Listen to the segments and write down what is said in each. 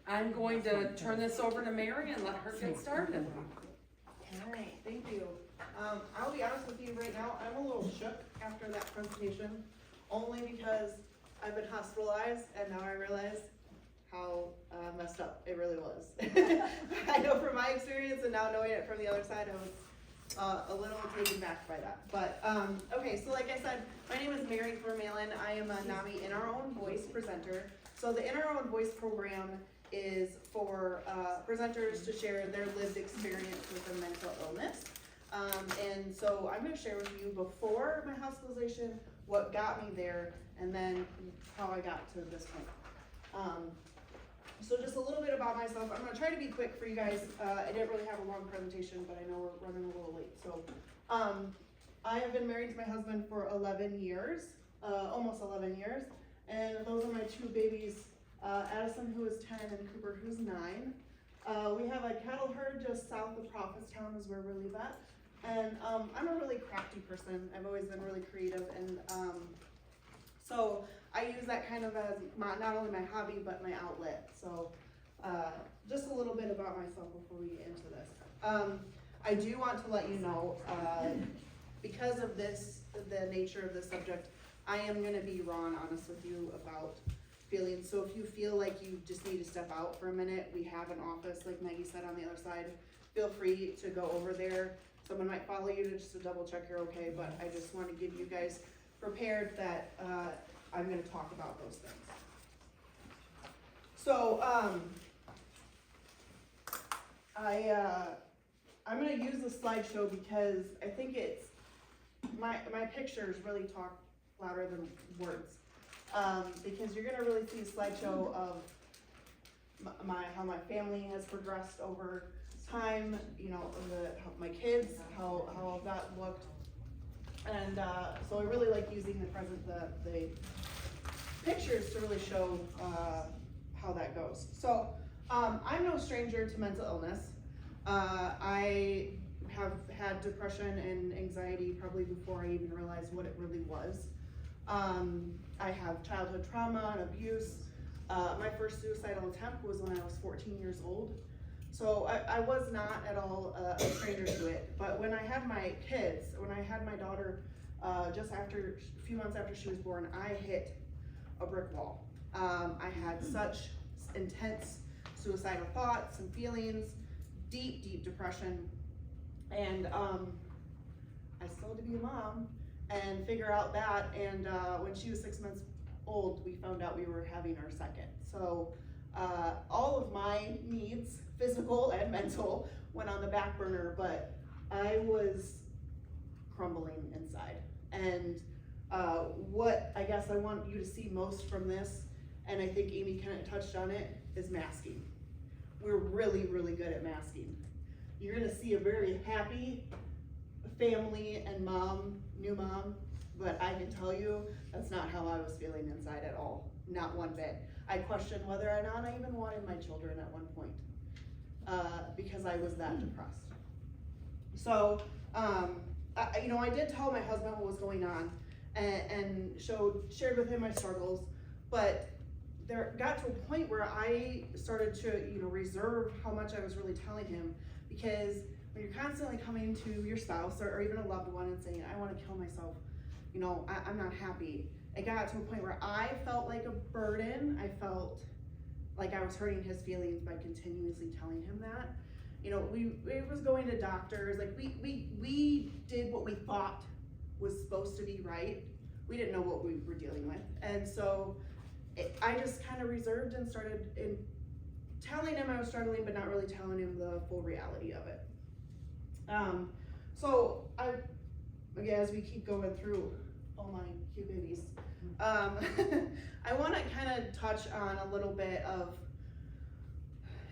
I'm going to turn this over to Mary and let her get started. All right, thank you. I'll be honest with you right now, I'm a little shook after that presentation, only because I've been hospitalized and now I realize how messed up it really was. I know from my experience and now knowing it from the other side, I was a little taken back by that. But okay, so like I said, my name is Mary Vermeulen. I am a NAMI In Our Own Voice presenter. So the In Our Own Voice program is for presenters to share their lived experience with a mental illness. And so I'm going to share with you before my hospitalization, what got me there, and then how I got to this point. So just a little bit about myself. I'm going to try to be quick for you guys. I didn't really have a long presentation, but I know we're running a little late. So I have been married to my husband for 11 years, almost 11 years. And those are my two babies, Addison, who is 10, and Cooper, who's 9. We have a cattle herd just south of Prophetstown is where we live at. And I'm a really crafty person. I've always been really creative. And so I use that kind of as not only my hobby, but my outlet. So just a little bit about myself before we get into this. I do want to let you know, because of this, the nature of this subject, I am going to be raw and honest with you about feelings. So if you feel like you just need to step out for a minute, we have an office, like Maggie said, on the other side. Feel free to go over there. Someone might follow you just to double check you're okay, but I just want to give you guys prepared that I'm going to talk about those things. So I'm going to use the slideshow because I think it's my pictures really talk louder than words, because you're going to really see a slideshow of how my family has progressed over time, you know, my kids, how that looked, and so I really like using the pictures to really show how that goes. So I'm no stranger to mental illness. I have had depression and anxiety probably before I even realized what it really was. I have childhood trauma and abuse. My first suicidal attempt was when I was 14 years old. So I was not at all a stranger to it. But when I had my kids, when I had my daughter, just after a few months after she was born, I hit a brick wall. I had such intense suicidal thoughts and feelings, deep depression, and I still had to be a mom and figure out that. And when she was 6 months old, we found out we were having our second. So all of my needs, physical and mental, went on the back burner, but I was crumbling inside. And what I guess I want you to see most from this, and I think Amy kind of touched on it, is masking. We're really good at masking. You're gonna see a very happy family and new mom, but I can tell you that's not how I was feeling inside at all, not one bit. I questioned whether or not I even wanted my children at one point, because I was that depressed. So, I did tell my husband what was going on and shared with him my struggles, but there got to a point where I started to, reserve how much I was really telling him, because when you're constantly coming to your spouse or even a loved one and saying, I want to kill myself, I'm not happy. It got to a point where I felt like a burden. I felt like I was hurting his feelings by continuously telling him that. We was going to doctors, like we did what we thought was supposed to be right. We didn't know what we were dealing with. And so I just kind of reserved and started telling him I was struggling, but not really telling him the full reality of it. So again, as we keep going through all my cute babies, I want to kind of touch on a little bit of,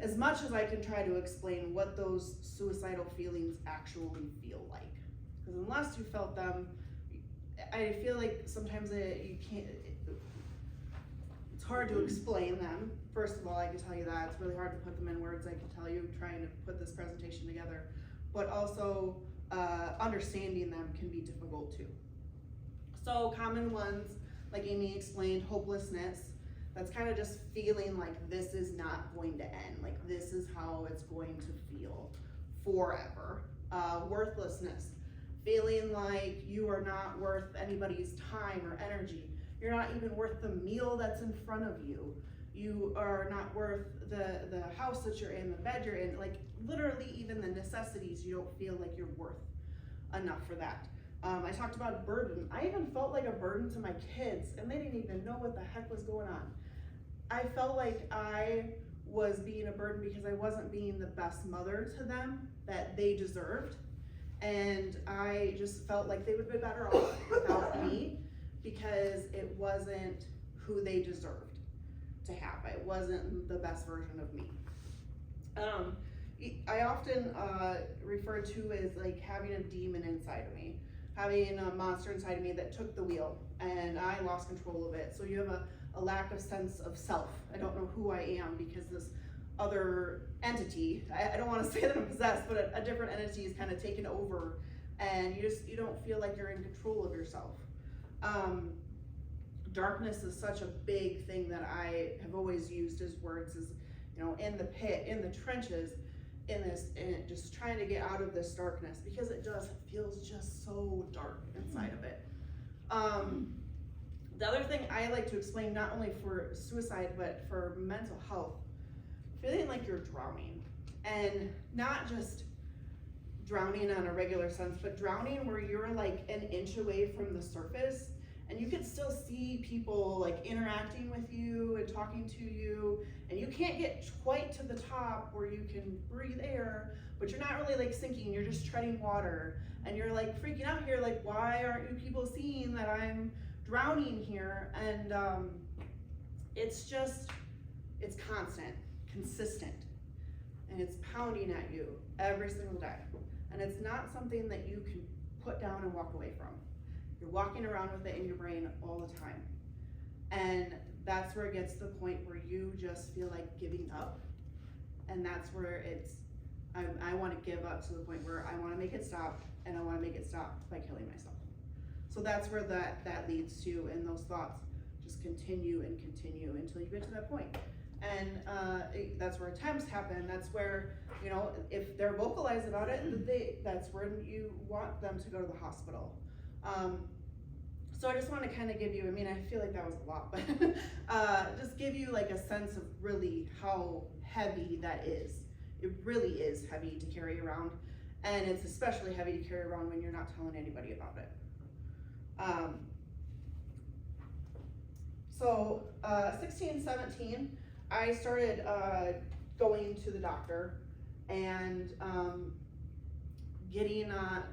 as much as I can try to explain what those suicidal feelings actually feel like. Because unless you felt them, I feel like sometimes you can't, it's hard to explain them. First of all, I can tell you that. It's really hard to put them in words. I can tell you trying to put this presentation together. But also, understanding them can be difficult too. So common ones, like Amy explained, hopelessness. That's kind of just feeling like this is not not going to end. Like, this is how it's going to feel forever. Worthlessness, feeling like you are not worth anybody's time or energy. You're not even worth the meal that's in front of you. You are not worth the house that you're in, the bed you're in, like literally even the necessities, you don't feel like you're worth enough for that. I talked about burden. I even felt like a burden to my kids, and they didn't even know what the heck was going on. I felt like I was being a burden because I wasn't being the best mother to them that they deserved. And I just felt like they would be better off without me, because it wasn't who they deserved to have. It wasn't the best version of me. I often refer to as like having a demon inside of me, having a monster inside of me that took the wheel and I lost control of it. So you have a lack of sense of self. I don't know who I am because this other entity, I don't want to say that I'm possessed, but a different entity is kind of taken over, and you don't feel like you're in control of yourself. Darkness is such a big thing that I have always used as words, is, you know, in the pit, in the trenches, and just trying to get out of this darkness, because it feels just so dark inside of it. The other thing I like to explain, not only for suicide, but for mental health, feeling like you're drowning, and not just drowning on a regular sense, but drowning where you're like an inch away from the surface, and you can still see people like interacting with you and talking to you, and you can't get quite to the top where you can breathe air, but you're not really like sinking, you're just treading water, and you're like freaking out here, like, why aren't you people seeing that I'm drowning here? And it's constant, consistent, and it's pounding at you every single day, and it's not something that you can put down and walk away from. You're walking around with it in your brain all the time, and that's where it gets to the point where you just feel like giving up, and that's where I want to give up to the point where I want to make it stop, and I want to make it stop by killing myself. So that's where that leads to, and those thoughts just continue and continue until you get to that point. And that's where attempts happen. That's where, you know, if they're vocalized about it, that's when you want them to go to the hospital. So I just want to kind of give you, I mean, I feel like that was a lot, but just give you like a sense of really how heavy that is. It really is heavy to carry around, and it's especially heavy to carry around when you're not telling anybody about it. So 16, 17, I started going to the doctor and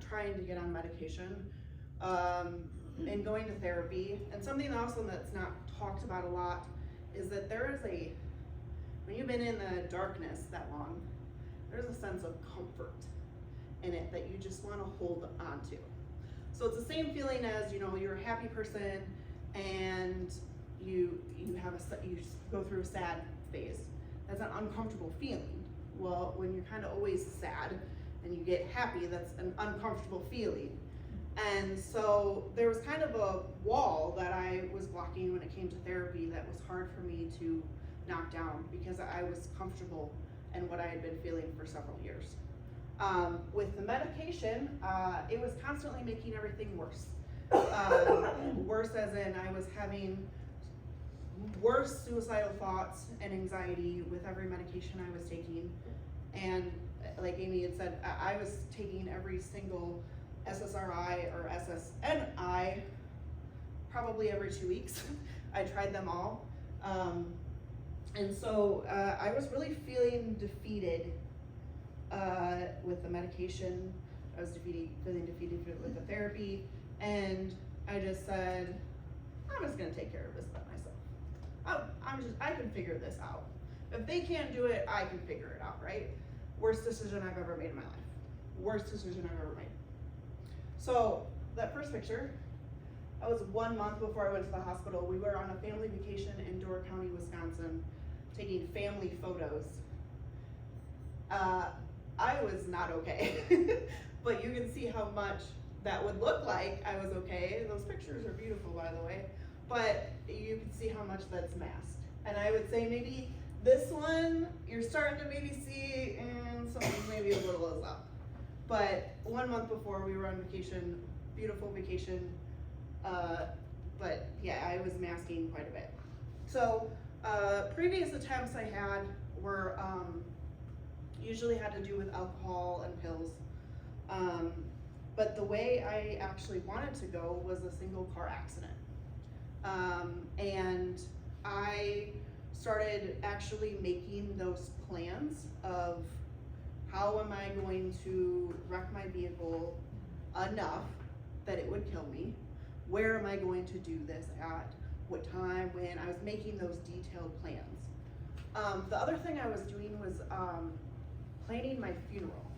trying to get on medication, and going to therapy. And something else that's not talked about a lot is that when you've been in the darkness that long, there's a sense of comfort in it that you just want to hold on to. So it's the same feeling as, you know, you're a happy person and you go through a sad phase. That's an uncomfortable feeling. Well, when you're kind of always sad and you get happy, that's an uncomfortable feeling. And so there was kind of a wall that I was blocking when it came to therapy that was hard for me to knock down, because I was comfortable in what I had been feeling for several years. With the medication, it was constantly making everything worse. Worse as in I was having worse suicidal thoughts and anxiety with every medication I was taking. And like Amy had said, I was taking every single SSRI or SSNI probably every 2 weeks. I tried them all. And so I was really feeling defeated with the medication. I was feeling defeated with the therapy, and I just said, I'm just gonna take care of this by myself. I can figure this out. If they can't do it, I can figure it out, right? Worst decision I've ever made in my life. Worst decision I've ever made. So that first picture, that was 1 month before I went to the hospital. We were on a family vacation in Door County, Wisconsin, taking family photos. I was not okay, but you can see how much that would look like I was okay. Those pictures are beautiful, by the way, but you can see how much that's masked. And I would say maybe This one, you're starting to maybe see, and something maybe a little is up. But 1 month before we were on vacation, beautiful vacation, but yeah, I was masking quite a bit. So previous attempts I had were usually had to do with alcohol and pills. But the way I actually wanted to go was a single car accident. And I started actually making those plans of how am I going to wreck my vehicle enough that it would kill me? Where am I going to do this at? What time, when? I was making those detailed plans. The other thing I was doing was planning my funeral,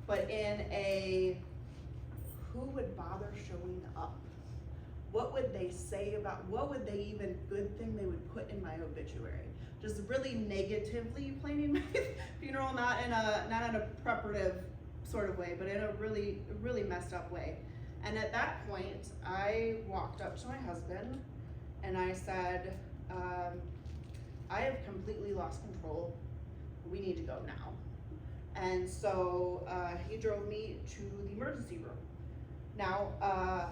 but in a who would bother showing up? What would they say about, what would they even good thing they would put in my obituary? Just really negatively planning my funeral, not in a preparative sort of way, but in a really messed up way. And at that point, I walked up to my husband and I said, I have completely lost control. We need to go now. And so he drove me to the emergency room. Now,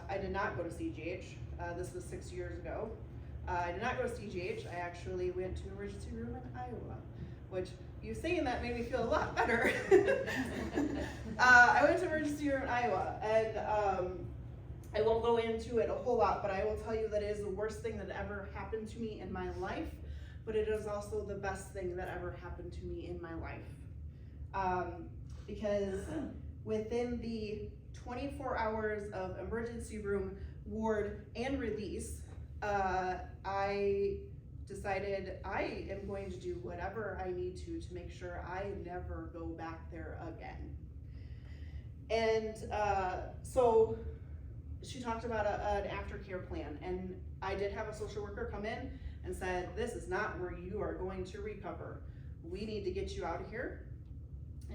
I did not go to CGH. This was 6 years ago. I did not go to CGH. I actually went to emergency room in Iowa, which you saying that made me feel a lot better. I went to emergency room in Iowa, and I won't go into it a whole lot, but I will tell you that it is the worst thing that ever happened to me in my life, but it is also the best thing that ever happened to me in my life. Because within the 24 hours of emergency room, ward, and release, I decided I am going to do whatever I need to make sure I never go back there again. And so she talked about an aftercare plan, and I did have a social worker come in and said, this is not where you are going to recover. We need to get you out of here.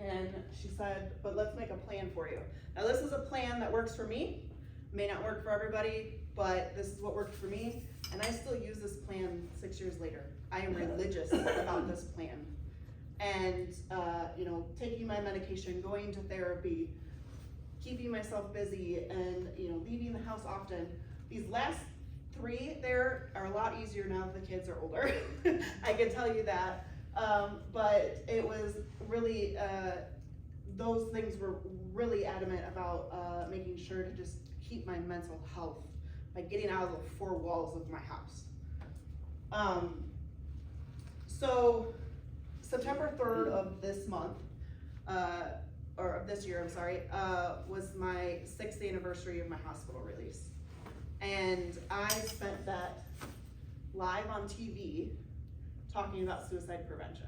And she said, but let's make a plan for you. Now this is a plan that works for me. May not work for everybody, but this is what worked for me. And I still use this plan 6 years later. I am religious about this plan. And taking my medication, going to therapy, keeping myself busy, and leaving the house often. These last 3 there are a lot easier now that the kids are older. I can tell you that. But it was really, those things were really adamant about making sure to just keep my mental health by getting out of the 4 walls of my house. So September 3rd of this month, or of this year, I'm sorry, was my 6th anniversary of my hospital release. And I spent that live on TV talking about suicide prevention.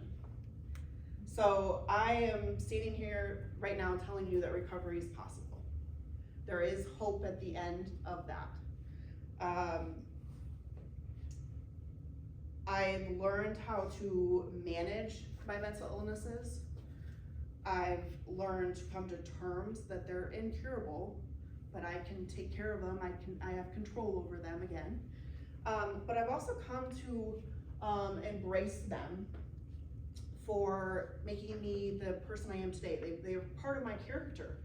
So I am standing here right now telling you that recovery is possible. There is hope at the end of that. I've learned how to manage my mental illnesses. I've learned to come to terms that they're incurable, but I can take care of them. I have control over them again. But I've also come to embrace them for making me the person I am today. They're part of my character.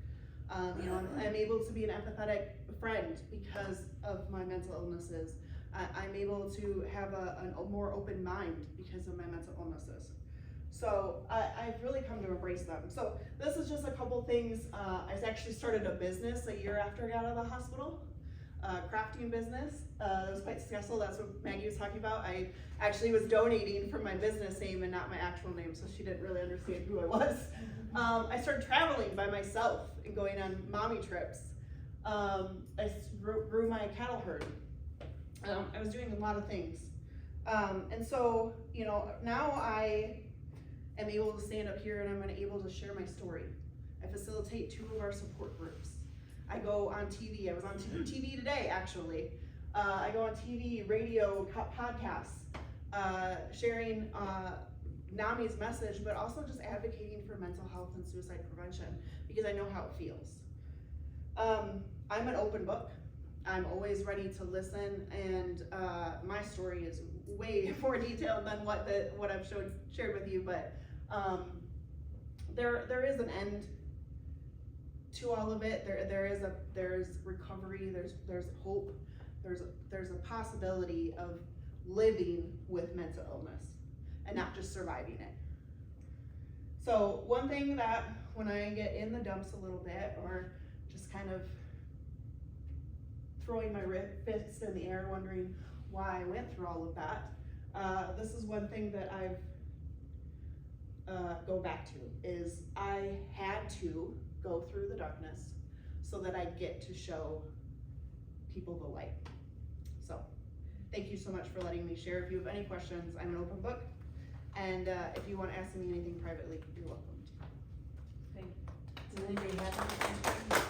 I'm able to be an empathetic friend because of my mental illnesses. I'm able to have a more open mind because of my mental illnesses. So I've really come to embrace them. So this is just a couple things. I actually started a business a year after I got out of the hospital, crafting business. It was quite successful. That's what Maggie was talking about. I actually was donating from my business name and not my actual name, so she didn't really understand who I was. I started traveling by myself and going on mommy trips. I grew my cattle herd. I was doing a lot of things. And so, now I am able to stand up here and I'm able to share my story. I facilitate 2 of our support groups. I go on TV. I was on TV today, actually. I go on TV, radio, podcasts, sharing NAMI's message, but also just advocating for mental health and suicide prevention because I know how it feels. I'm an open book. I'm always ready to listen, and my story is way more detailed than what I've shared with you, but there is an end to all of it. There's recovery, there's hope, there's a possibility of living with mental illness and not just surviving it. So one thing that when I get in the dumps a little bit, or just kind of throwing my fists in the air wondering why I went through all of that, this is one thing that I've go back to, is I had to go through the darkness so that I get to show people the light. So thank you so much for letting me share. If you have any questions, I'm an open book, and if you want to ask me anything privately, you're welcome to. Thank you. Does anybody have anything?